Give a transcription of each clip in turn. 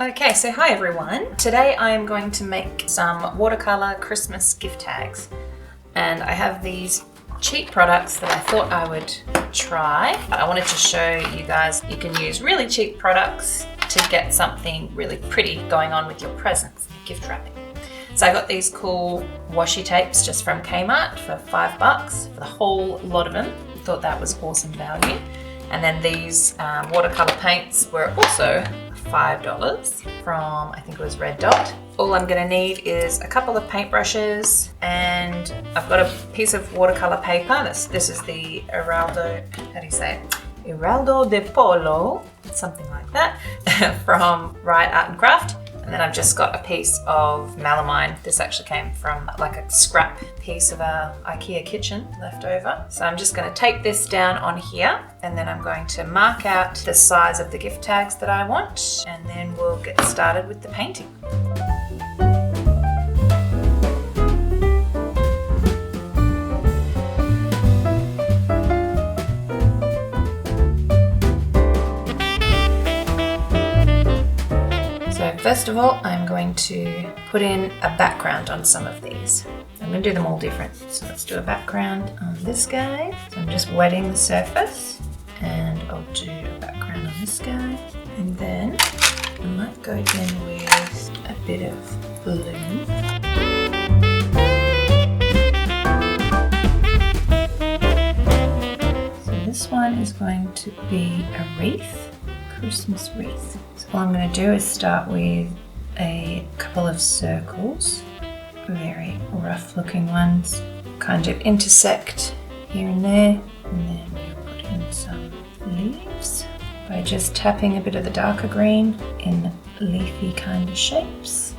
Okay, so hi everyone. Today I am going to make some watercolor Christmas gift tags. And I have these cheap products that I thought I would try. I wanted to show you guys you can use really cheap products to get something really pretty going on with your presents, gift wrapping. So I got these cool washi tapes just from Kmart for $5 for the whole lot of them. Thought that was awesome value. And then these watercolor paints were also $5 from, I think it was Red Dot. All I'm gonna need is a couple of paintbrushes, and I've got a piece of watercolor paper. This is the Heraldo, how do you say it? Heraldo de Polo, something like that, from Riot Art and Craft. And then I've just got a piece of melamine. This actually came from like a scrap piece of our IKEA kitchen left over. So I'm just going to tape this down on here, and then I'm going to mark out the size of the gift tags that I want, and then we'll get started with the painting. So first of all, I'm going to put in a background on some of these. I'm going to do them all different. So let's do a background on this guy. So I'm just wetting the surface, and I'll do a background on this guy. And then I might go in with a bit of blue. So this one is going to be a wreath, Christmas wreath. So what I'm going to do is start with a couple of circles, very rough looking ones, kind of intersect here and there, and then we'll put in some leaves by just tapping a bit of the darker green in leafy kind of shapes.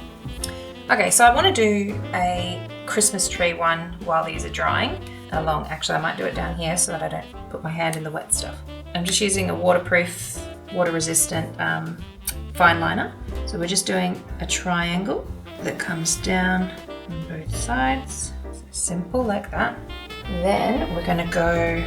Okay, so I want to do a Christmas tree one while these are drying. Actually I might do it down here so that I don't put my hand in the wet stuff. I'm just using a waterproof, water resistant fine liner. So we're just doing a triangle that comes down on both sides. So simple like that. Then we're going to go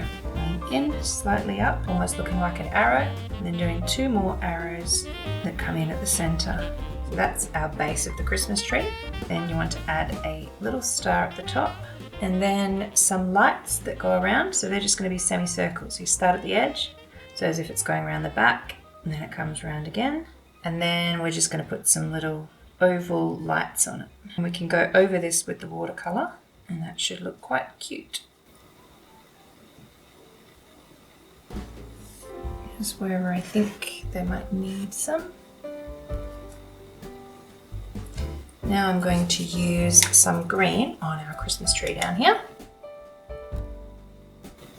in slightly up, almost looking like an arrow, and then doing two more arrows that come in at the center. So that's our base of the Christmas tree. Then you want to add a little star at the top, and then some lights that go around. So they're just going to be semicircles. So you start at the edge, so as if it's going around the back, and then it comes around again. And then we're just going to put some little oval lights on it. And we can go over this with the watercolor, and that should look quite cute. Here's where I think they might need some. Now I'm going to use some green on our Christmas tree down here.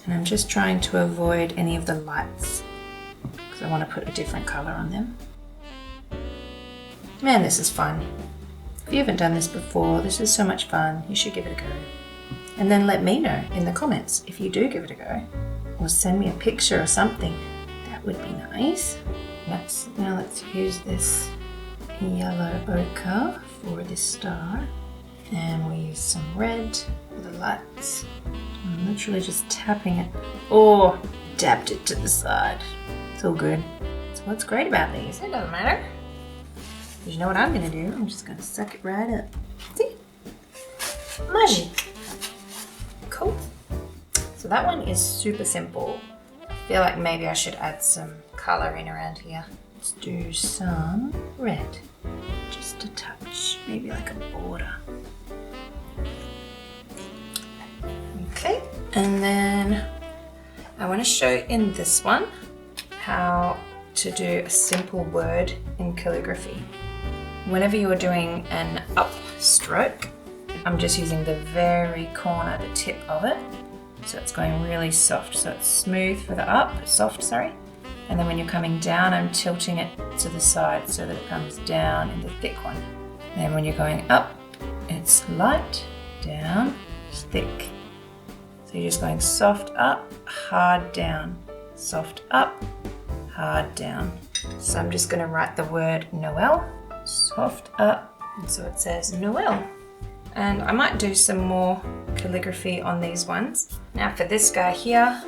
And I'm just trying to avoid any of the lights because I want to put a different color on them. Man, this is fun. If you haven't done this before, this is so much fun. You should give it a go. And then let me know in the comments if you do give it a go. Or send me a picture or something. That would be nice. Now let's use this yellow ochre for this star. And we use some red for the lights. I'm literally just tapping it. Or dabbed it to the side. It's all good. So what's great about these? It doesn't matter. You know what I'm going to do? I'm just going to suck it right up. See? Magic. Cool. So that one is super simple. I feel like maybe I should add some colour in around here. Let's do some red. Just a touch. Maybe like a border. Okay. And then I want to show in this one how to do a simple word in calligraphy. Whenever you're doing an up stroke, I'm just using the very corner, the tip of it. So it's going really soft. So it's smooth for the up, soft, sorry. And then when you're coming down, I'm tilting it to the side so that it comes down in the thick one. And then when you're going up, it's light, down, thick. So you're just going soft up, hard down, soft up, hard down. So I'm just going to write the word Noel. Soft up, and so it says Noel. And I might do some more calligraphy on these ones. Now for this guy here,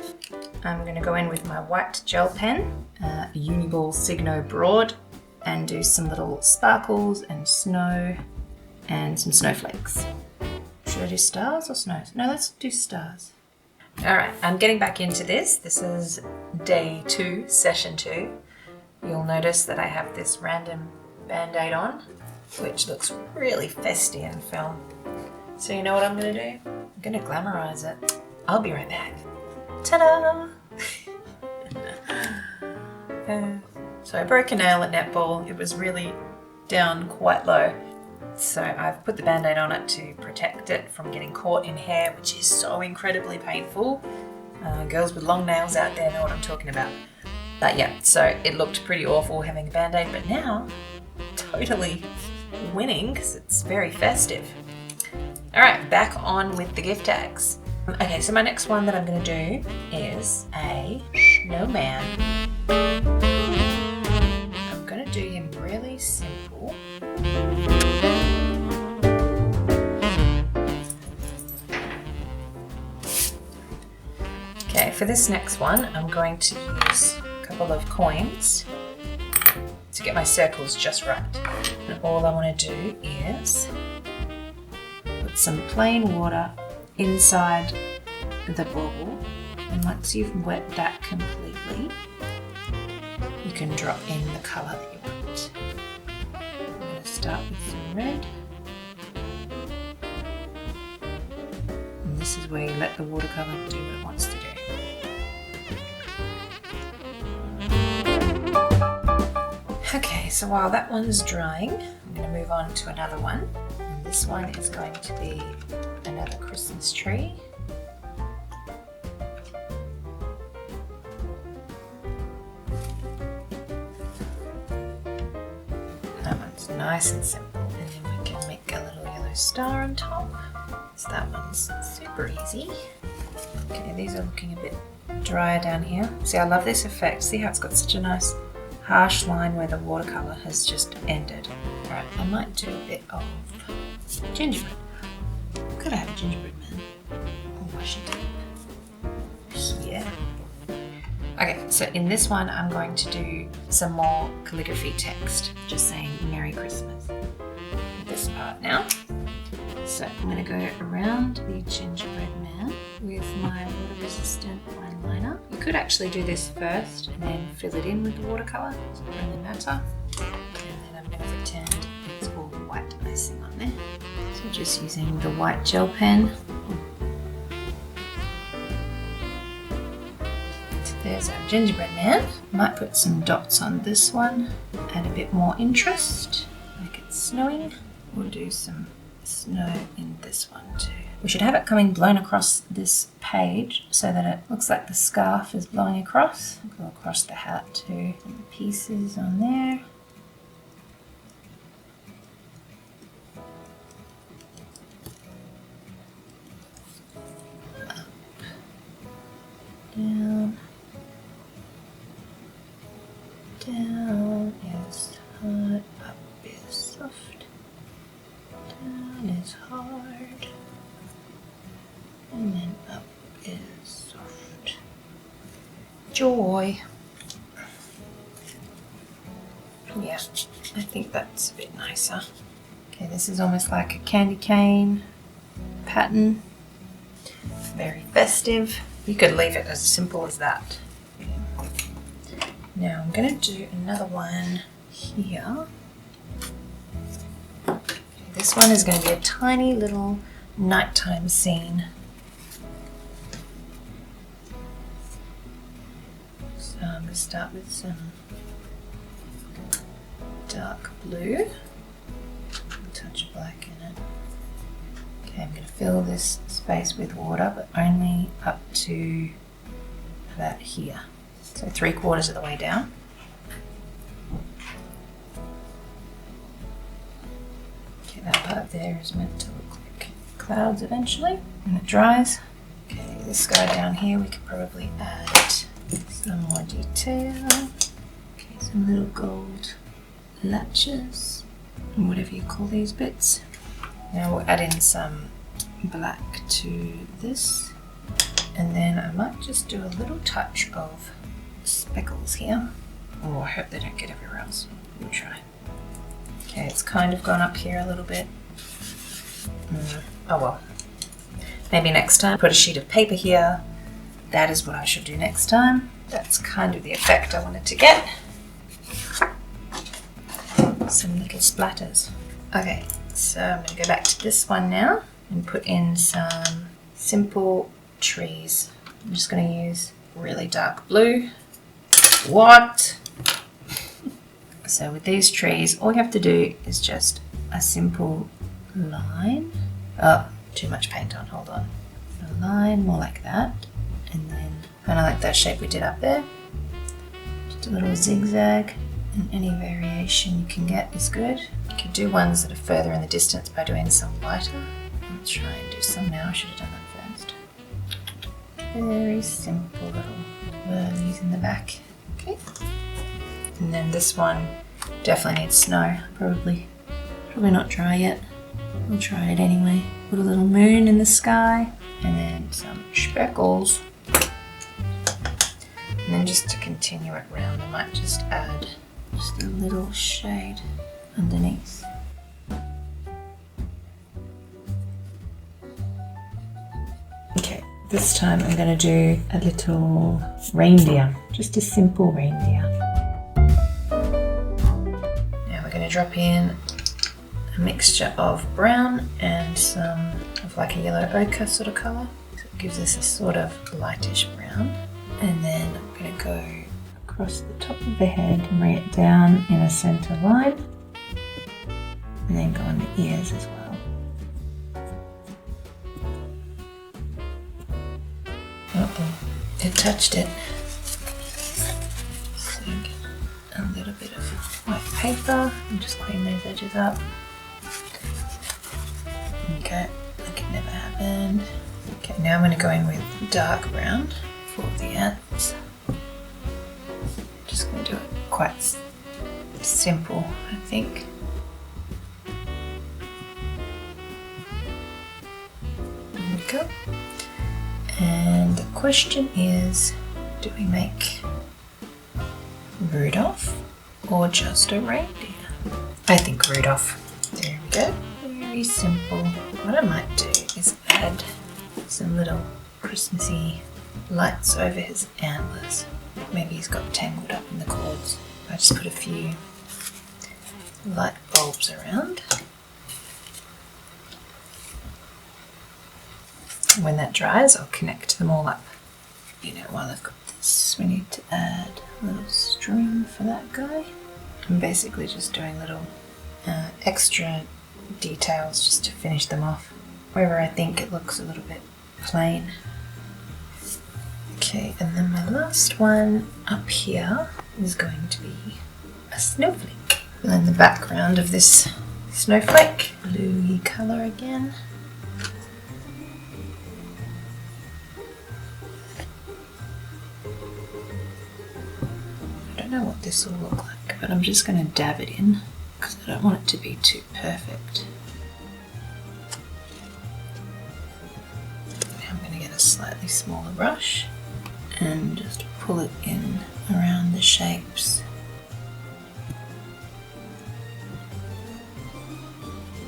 I'm going to go in with my white gel pen, Uni-Ball Signo Broad, and do some little sparkles and snow and some snowflakes. Should I do stars or snows? No, let's do stars. All right, I'm getting back into this. This is day 2, session 2. You'll notice that I have this random band-aid on, which looks really festy in film. So you know what I'm gonna do? I'm gonna glamorize it. I'll be right back. Ta-da! So I broke a nail at netball. It was really down quite low. So I've put the band-aid on it to protect it from getting caught in hair, which is so incredibly painful. Girls with long nails out there know what I'm talking about. But yeah, so it looked pretty awful having a band-aid, but now totally winning because it's very festive. All right, back on with the gift tags. Okay, so my next one that I'm going to do is a snowman. I'm going to do him really simple. Okay, for this next one, I'm going to use a couple of coins to get my circles just right. And all I want to do is put some plain water inside the bauble, and once you've wet that completely, you can drop in the colour that you want. I'm going to start with some red. And this is where you let the watercolour do what it wants to do. Okay, so while that one's drying, I'm going to move on to another one. And this one is going to be another Christmas tree. That one's nice and simple. And then we can make a little yellow star on top. So that one's super easy. Okay, these are looking a bit drier down here. See, I love this effect. See how it's got such a nice harsh line where the watercolour has just ended. Alright, I might do a bit of gingerbread. Could I have a gingerbread man? Oh, I should do here. Okay, so in this one I'm going to do some more calligraphy text, just saying Merry Christmas. This part now. So I'm going to go around the gingerbread man with my water resistant fine liner. You could actually do this first and then fill it in with the watercolour, so it doesn't really matter. And then I'm going to pretend it's all white icing on there. So just using the white gel pen. So there's our gingerbread man. Might put some dots on this one, add a bit more interest, make it snowing. We'll do some snow in this one too. We should have it coming blown across this page so that it looks like the scarf is blowing across. Go across the hat too. Some pieces on there. Up, down, down is hard, up is soft. Down is hard, and then up is soft. Joy. Yeah, I think that's a bit nicer. Okay, this is almost like a candy cane pattern. Very festive. You could leave it as simple as that. Now I'm going to do another one here. This one is going to be a tiny little nighttime scene. So I'm going to start with some dark blue, a touch of black in it. Okay, I'm going to fill this space with water, but only up to about here. So 3/4 of the way down. That part there is meant to look like clouds eventually when it dries. Okay, this guy down here we could probably add some more detail. Okay, some little gold latches, and whatever you call these bits. Now we'll add in some black to this, and then I might just do a little touch of speckles here. Oh, I hope they don't get everywhere else. We'll try. Okay, it's kind of gone up here a little bit. Oh well. Maybe next time, put a sheet of paper here. That is what I should do next time. That's kind of the effect I wanted to get. Some little splatters. Okay, so I'm going to go back to this one now and put in some simple trees. I'm just going to use really dark blue. What? So with these trees, all you have to do is just a simple line. Oh, too much paint on, hold on. A line more like that. And then kind of like that shape we did up there. Just a little zigzag, and any variation you can get is good. You can do ones that are further in the distance by doing some lighter. Let's try and do some now. I should have done that first. Very simple little whirlies in the back. Okay. And then this one definitely needs snow, probably not dry yet. We'll try it anyway. Put a little moon in the sky and then some speckles. And then just to continue it round, I might just add just a little shade underneath. Okay, this time I'm going to do a little reindeer, just a simple reindeer. Now we're going to drop in a mixture of brown and some of like a yellow ochre sort of colour. So it gives us a sort of lightish brown. And then I'm going to go across the top of the head and bring it down in a centre line. And then go on the ears as well. Uh-oh, it touched it. So a little bit of white paper and just clean those edges up. Okay, that can never happen. Okay, now I'm going to go in with dark brown for the ants. Just going to do it quite simple, I think. There we go. And the question is, do we make Rudolph or just a reindeer? I think Rudolph. There we go. Very simple. What I might do is add some little Christmassy lights over his antlers. Maybe he's got tangled up in the cords. I just put a few light bulbs around. When that dries, I'll connect them all up. You know, while I've got this, we need to add a little string for that guy. I'm basically just doing little extra details just to finish them off wherever I think it looks a little bit plain. Okay, and then my last one up here is going to be a snowflake. And then the background of this snowflake, bluey colour again. I don't know what this will look like, but I'm just going to dab it in because I don't want it to be too perfect. Now I'm going to get a slightly smaller brush and just pull it in around the shapes.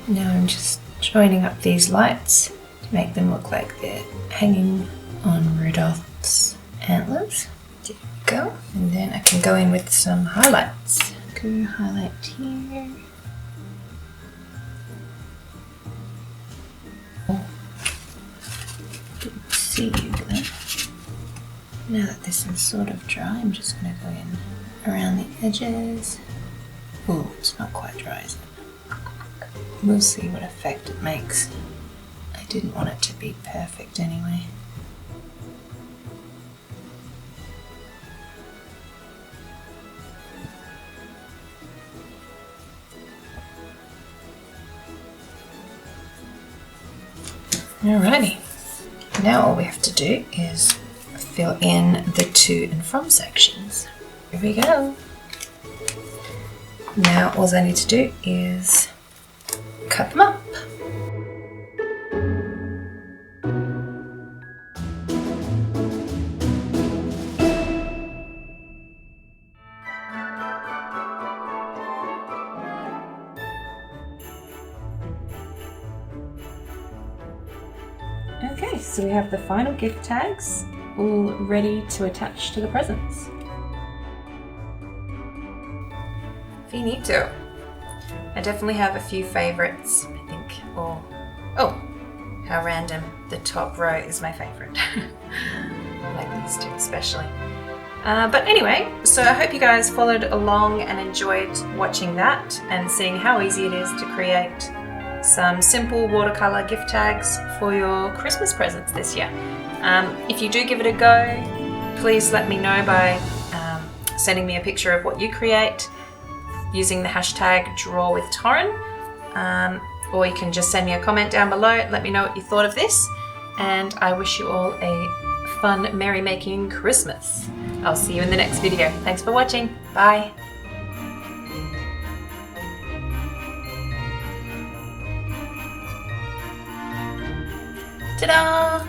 Now I'm just joining up these lights to make them look like they're hanging on Rudolph's antlers. There we go. And then I can go in with some highlights. Go highlight here. Oh, didn't see you there. Now that this is sort of dry, I'm just going to go in around the edges. Oh, it's not quite dry, is it? We'll see what effect it makes. I didn't want it to be perfect anyway. Alrighty, now all we have to do is fill in the to and from sections. Here we go. Now all I need to do is cut them up. Okay, so we have the final gift tags all ready to attach to the presents. Finito. I definitely have a few favorites, I think. Oh, how random. The top row is my favorite. I like these two especially. But anyway, so I hope you guys followed along and enjoyed watching that and seeing how easy it is to create some simple watercolor gift tags for your Christmas presents this year. If you do give it a go, please let me know by sending me a picture of what you create using the hashtag #DrawWithTauren, or you can just send me a comment down below. Let me know what you thought of this, and I wish you all a fun, merry-making Christmas. I'll see you in the next video. Thanks for watching. Bye. Ta-da!